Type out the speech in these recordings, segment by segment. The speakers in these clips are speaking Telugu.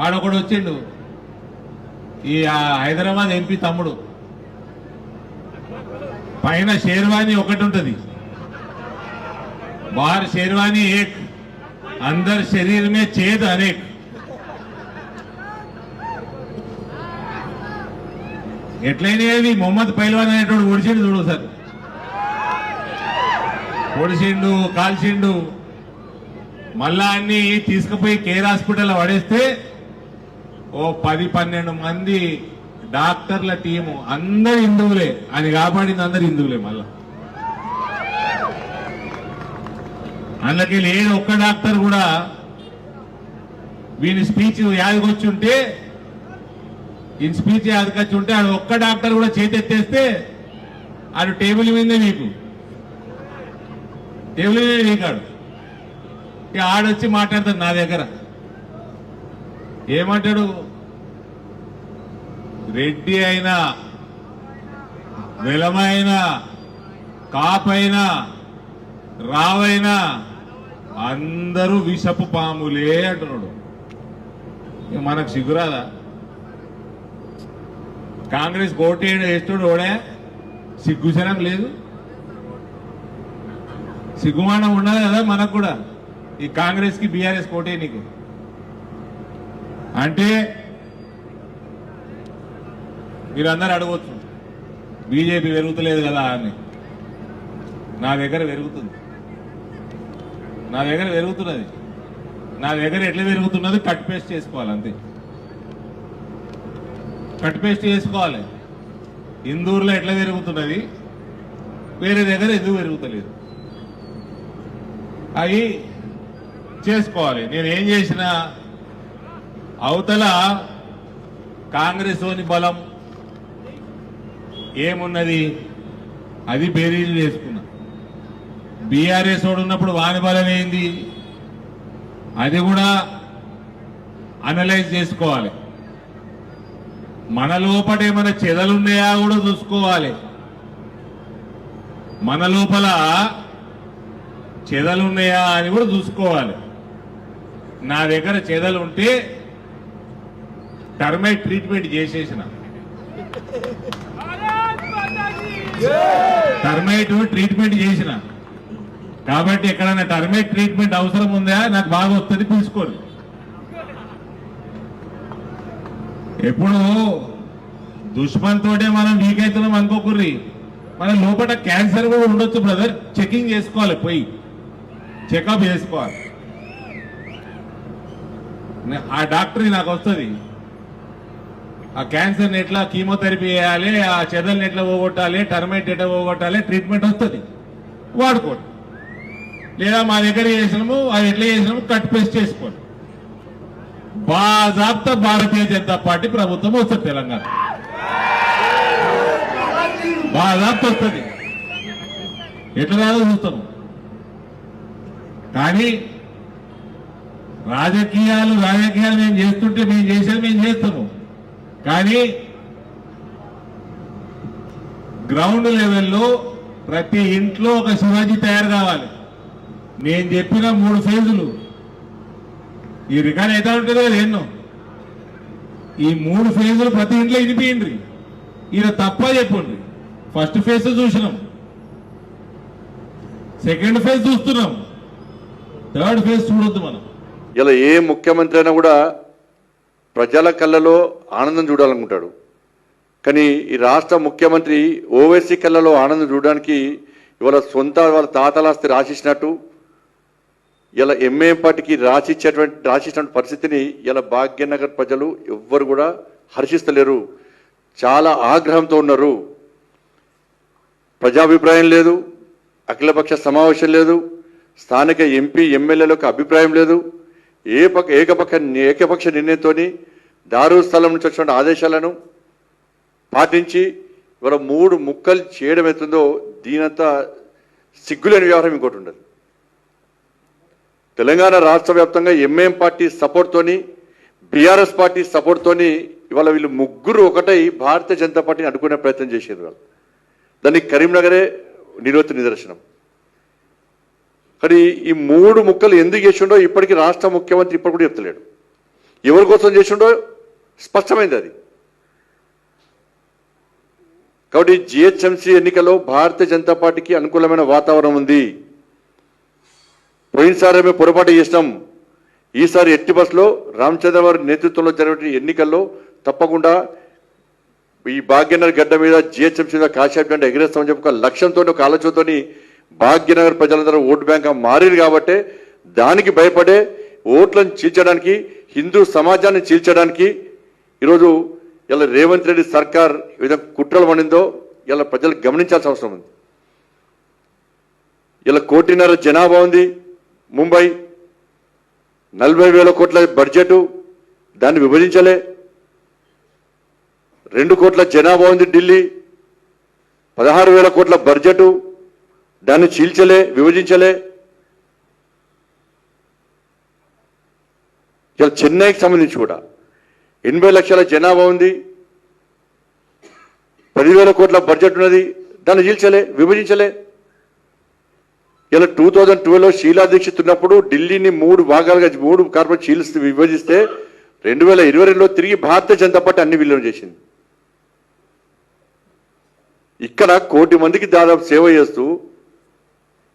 ఆడొకడు వచ్చిండు ఈ హైదరాబాద్ ఎంపీ తమ్ముడు పైన షేర్వాణి ఒకటి ఉంటుంది बाहर शेरवानी एक अंदर शरीर में छेद अनेक ఎట్లయినవి మొహమ్మద్ పైల్వాన్ అనేటోడు ఒడిచిండు చూడు సార్ ఒడిచిండు కాల్చిండు మళ్ళా అన్ని తీసుకుపోయి కేర్ హాస్పిటల్ పడేస్తే ఓ 10-12 మంది డాక్టర్ల టీము అందరు హిందువులే అని కాపాడింది అందరు హిందువులే మళ్ళా అందుకే లేని ఒక్క డాక్టర్ కూడా వీని స్పీచ్ యాదకొచ్చుంటే ఈయన స్పీచ్ యాదకొచ్చుంటే ఆడు ఒక్క డాక్టర్ కూడా చేతెత్తేస్తే ఆడు టేబుల్ మీదే మీకు టేబుల్ మీదే నీకాడు ఇక ఆడొచ్చి మాట్లాడతాడు నా దగ్గర ఏమంటాడు రెడ్డి అయినా వెలమైనా కాపైనా రావైనా అందరూ విషపు పాములే అంటున్నాడు మనకు సిగ్గురాదా కాంగ్రెస్ ఓటేడు వేస్తాడు ఓడే సిగ్గుశనం లేదు సిగ్గుమానం ఉండదు కదా మనకు కూడా ఈ కాంగ్రెస్ కి బీఆర్ఎస్ కోటే నీకు అంటే మీరందరూ అడగవచ్చు బీజేపీ పెరుగుతలేదు కదా అని నా దగ్గర పెరుగుతుంది నా దగ్గర పెరుగుతున్నది నా దగ్గర ఎట్లా పెరుగుతున్నది కట్ పేస్ట్ చేసుకోవాలి అంతే కట్ పేస్ట్ చేసుకోవాలి ఇందూరులో ఎట్లా పెరుగుతున్నది వేరే దగ్గర ఎందుకు పెరుగుతలేదు అవి చేసుకోవాలి నేను ఏం చేసినా అవతల కాంగ్రెస్ లోని బలం ఏమున్నది అది బేరీజు చేసుకున్నా బీఆర్ఎస్ వాడు ఉన్నప్పుడు వాని బలం ఏంది అది కూడా అనలైజ్ చేసుకోవాలి మన లోపల ఏమైనా చెదలున్నాయా కూడా చూసుకోవాలి మన లోపల చెదలున్నాయా అని కూడా చూసుకోవాలి నా దగ్గర చెదలు ఉంటే టర్మైట్ ట్రీట్మెంట్ చేసేసిన టర్మైట్ ట్రీట్మెంట్ చేసిన కాబట్టి ఎక్కడైనా టర్మైట్ ట్రీట్మెంట్ అవసరం ఉందా నాకు బాగా వస్తుంది తీసుకోండి ఎప్పుడు దుష్మన్ తోటే మనం వీక్ అవుతున్నాం అనుకోకుర్రి మన లోపల క్యాన్సర్ కూడా ఉండొచ్చు బ్రదర్ చెకింగ్ చేసుకోవాలి పోయి చెకప్ చేసుకోవాలి ఆ డాక్టర్ నాకు వస్తుంది ఆ క్యాన్సర్ని ఎట్లా కీమోథెరపీ చేయాలి ఆ చెదల్ని ఎట్లా పోగొట్టాలి టర్మైట్ ఎట్లా పోగొట్టాలి ట్రీట్మెంట్ వస్తుంది వాడుకోండి లేదా మా దగ్గర చేసినాము అది ఎట్లా చేసినాము కట్ పేస్ట్ చేసుకోండి బాజాబ్తా భారతీయ జనతా పార్టీ ప్రభుత్వం వస్తుంది తెలంగాణ బాజాబ్తా వస్తుంది ఎట్లా రాదో చూస్తాము కానీ రాజకీయాలు మేము చేస్తుంటే మేము చేసేది మేము చేస్తాము కానీ గ్రౌండ్ లెవెల్లో ప్రతి ఇంట్లో ఒక శివాజీ తయారు కావాలి నేను చెప్పిన 3 ఫేజులు ఈ రికార్డ్ అయితే ఉంటుంది కదా ఎన్నో ఈ 3 ఫేజులు ప్రతి ఇంట్లో వినిపిండ్రి ఈయన తప్ప చెప్పండి ఫస్ట్ ఫేజ్ చూసినాం సెకండ్ ఫేజ్ చూస్తున్నాం థర్డ్ ఫేజ్ చూడొద్దు మనం ఇలా ఏ ముఖ్యమంత్రి అయినా కూడా ప్రజల కళ్ళలో ఆనందం చూడాలనుకుంటాడు కానీ ఈ రాష్ట్ర ముఖ్యమంత్రి ఓవైసీ కళ్ళలో ఆనందం చూడడానికి ఇవాళ వాళ్ళ తాతలాస్తి రాసిచ్చినట్టు ఇలా ఎంఏఎం పార్టీకి రాసిచ్చినటువంటి పరిస్థితిని ఇలా భాగ్యనగర్ ప్రజలు ఎవ్వరు కూడా హర్షిస్తలేరు చాలా ఆగ్రహంతో ఉన్నారు ప్రజాభిప్రాయం లేదు అఖిలపక్ష సమావేశం లేదు స్థానిక ఎంపీ ఎమ్మెల్యేలకు అభిప్రాయం లేదు ఏకపక్ష నిర్ణయంతో దారుస్థలం నుంచి వచ్చిన ఆదేశాలను పాటించి ఇవాళ 3 ముక్కలు చేయడం అవుతుందో దీనంతా సిగ్గులేని వ్యవహారం ఇంకోటి ఉండదు తెలంగాణ రాష్ట్ర వ్యాప్తంగా ఎంఐఎం పార్టీ సపోర్ట్తోని బీఆర్ఎస్ పార్టీ సపోర్ట్తోని ఇవాళ వీళ్ళు ముగ్గురు ఒకటై భారతీయ జనతా పార్టీని అడ్డుకునే ప్రయత్నం చేశారు వాళ్ళు దానికి కరీంనగరే నిదర్శనం కానీ ఈ 3 ముక్కలు ఎందుకు చేసిండో ఇప్పటికీ రాష్ట్ర ముఖ్యమంత్రి ఇప్పుడు కూడా చెప్తలేడు ఎవరి కోసం చేసిండో స్పష్టమైంది అది. కాబట్టి జిహెచ్ఎంసీ ఎన్నికల్లో భారతీయ జనతా పార్టీకి అనుకూలమైన వాతావరణం ఉంది. పోయినసారి మేము పొరపాటు చేసినాం. ఈసారి ఎట్టి బస్సులో రామచంద్రవారి నేతృత్వంలో జరిగిన ఎన్నికల్లో తప్పకుండా ఈ భాగ్యనగర్ గడ్డ మీద జిహెచ్ఎంసీ మీద కాశాప్ జెండా ఎగిరేస్తామని చెప్పి ఒక లక్ష్యంతో ఒక ఆలోచనతో భాగ్యనగర్ ప్రజలందరూ ఓటు బ్యాంక్ మారింది. కాబట్టి దానికి భయపడే ఓట్లను చీల్చడానికి, హిందూ సమాజాన్ని చీల్చడానికి ఈరోజు ఇలా రేవంత్ రెడ్డి సర్కార్ ఈ విధంగా కుట్రలు పడిందో ఇలా ప్రజలు గమనించాల్సిన అవసరం ఉంది. ఇలా 1.5 కోటి జనాభా ఉంది ముంబై, 40,000 కోట్ల బడ్జెట్, దాన్ని విభజించలే. 2 కోట్ల జనాభా ఉంది ఢిల్లీ, 16,000 కోట్ల బడ్జెట్, దాన్ని చీల్చలే, విభజించలే. ఇలా చెన్నైకి సంబంధించి కూడా 80 లక్షల జనాభా ఉంది, 10,000 కోట్ల బడ్జెట్ ఉన్నది, దాన్ని చీల్చలే, విభజించలే. ఇలా 2012లో షీలా దీక్షిత్ ఉన్నప్పుడు ఢిల్లీని 3 భాగాలుగా 3 కార్పొరేట్ విభజిస్తే 2022లో తిరిగి భారతీయ జనతా పార్టీ అన్ని విలీనం చేసింది. ఇక్కడ 1 కోటి మందికి దాదాపు సేవ చేస్తూ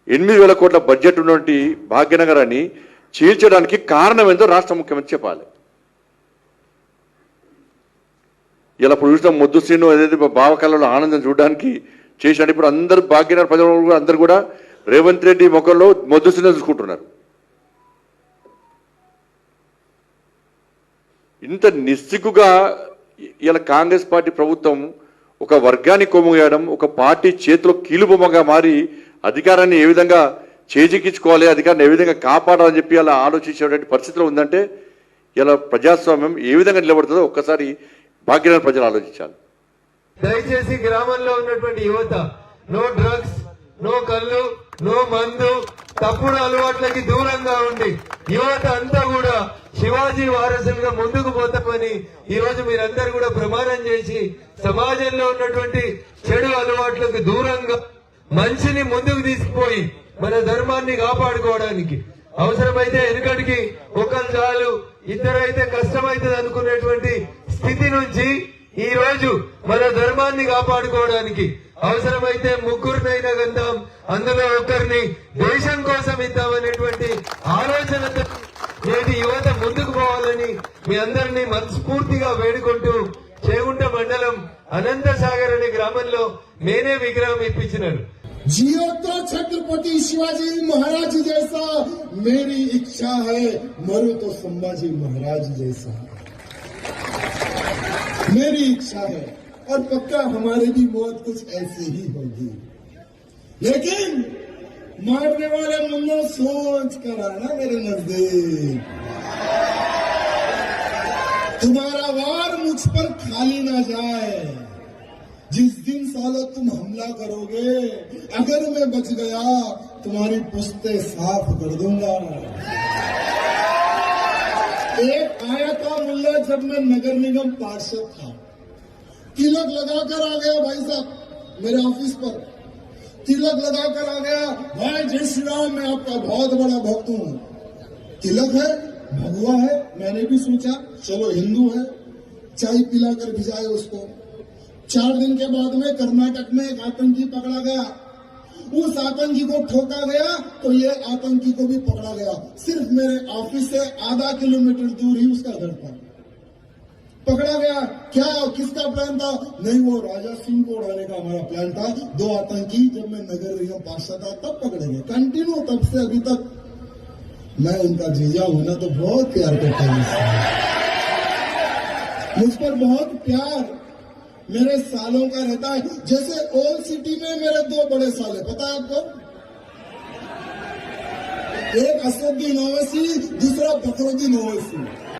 8,000 కోట్ల బడ్జెట్ ఉన్నటువంటి భాగ్యనగరాన్ని చీల్చడానికి కారణం ఏందో రాష్ట్ర ముఖ్యమంత్రి చెప్పాలి. ఇలా ఇప్పుడు చూసిన మొద్దు శ్రీను ఏదైతే భావకళలో ఆనందం చూడడానికి చేసినట్టు ఇప్పుడు అందరూ భాగ్యనగర్ ప్రజలు అందరూ కూడా రేవంత్ రెడ్డి ముఖంలో మొద్దు శ్రీను చూసుకుంటున్నారు. ఇంత నిస్సిగ్గుగా ఇలా కాంగ్రెస్ పార్టీ ప్రభుత్వం ఒక వర్గాన్ని కొమ్ముగేయడం, ఒక పార్టీ చేతిలో కీలుబొమ్మగా మారి అధికారాన్ని ఏ విధంగా చేజిక్కించుకోవాలి, అధికారాన్ని ఏ విధంగా కాపాడాలని చెప్పి అలా ఆలోచించేటువంటి పరిస్థితిలో ఉందంటే ఇలా ప్రజాస్వామ్యం ఏ విధంగా నిలబడుతుందో ఒక్కసారి భాగ్యనగర్ ప్రజలు ఆలోచించాలి. దయచేసి గ్రామంలో ఉన్నటువంటి యువత నో డ్రగ్స్, నో కళ్ళు, నో మందు, తప్పుడు అలవాట్లకి దూరంగా ఉండి యువత అంతా కూడా శివాజీ వారసులుగా ముందుకు పోతామని ఈ రోజు మీరందరూ కూడా ప్రమాణం చేసి సమాజంలో ఉన్నటువంటి చెడు అలవాట్లకు దూరంగా మంచిని ముందుకు తీసుకుపోయి మన ధర్మాన్ని కాపాడుకోవడానికి అవసరమైతే వెనుకటికి ఒకరు చాలు, ఇద్దరైతే కష్టమైతుంది అనుకునేటువంటి స్థితి నుంచి ఈ రోజు మన ధర్మాన్ని కాపాడుకోవడానికి అవసరమైతే 3 గంటాం, అందులో ఒకరిని దేశం కోసం ఇద్దామనేటువంటి ఆలోచనతో నేటి యువత ముందుకు పోవాలని మీ అందరినీ మనస్ఫూర్తిగా వేడుకుంటూ చేగుంట మండలం అనంతసాగర్ అనే గ్రామంలో నేనే విగ్రహం ఇప్పించినాను. जियो तो छत्रपति शिवाजी महाराज जैसा, मेरी इच्छा है मरो तो संभाजी महाराज जैसा, मेरी इच्छा है और पक्का हमारी भी मौत कुछ ऐसी ही होगी. लेकिन मारने वाले मुन्नो सोच कर आना मेरे नजदीक, तुम्हारा वार मुझ पर खाली ना जाए. जिस दिन सालो तुम हमला करोगे, अगर मैं बच गया तुम्हारी पुश्ते साफ कर दूंगा. एक आया था मुल्ला जब मैं नगर निगम पार्षद था, तिलक लगाकर आ गया भाई साहब मेरे ऑफिस पर, तिलक लगाकर आ गया, भाई जय श्री राम मैं आपका बहुत बड़ा भक्त हूं. तिलक है, भगवा है, मैंने भी सोचा चलो हिंदू है, चाय पिलाकर भिजाए उसको. 4 दिन के बाद में कर्नाटक में एक आतंकी पकड़ा गया, उस आतंकी को ठोका गया तो ये आतंकी को भी पकड़ा गया. सिर्फ मेरे ऑफिस से आधा किलोमीटर दूर ही उसका घर था, पकड़ा गया. क्या किसका प्लान था? नहीं, वो राजा सिंह को उड़ाने का हमारा प्लान था. 2 आतंकी जब मैं नगर निगम पार्षद था तब पकड़े गए. कंटिन्यू तब से अभी तक मैं उनका जीजा हूं ना, तो बहुत प्यार करता हूं, मुझ पर बहुत प्यार मेरे सालों का रहता है. जैसे ओल्ड सिटी में मेरे 2 बड़े साल है, पता है आपको? एक असदुद्दीन ओवैसी, दूसरा फखरुद्दीन ओवैसी.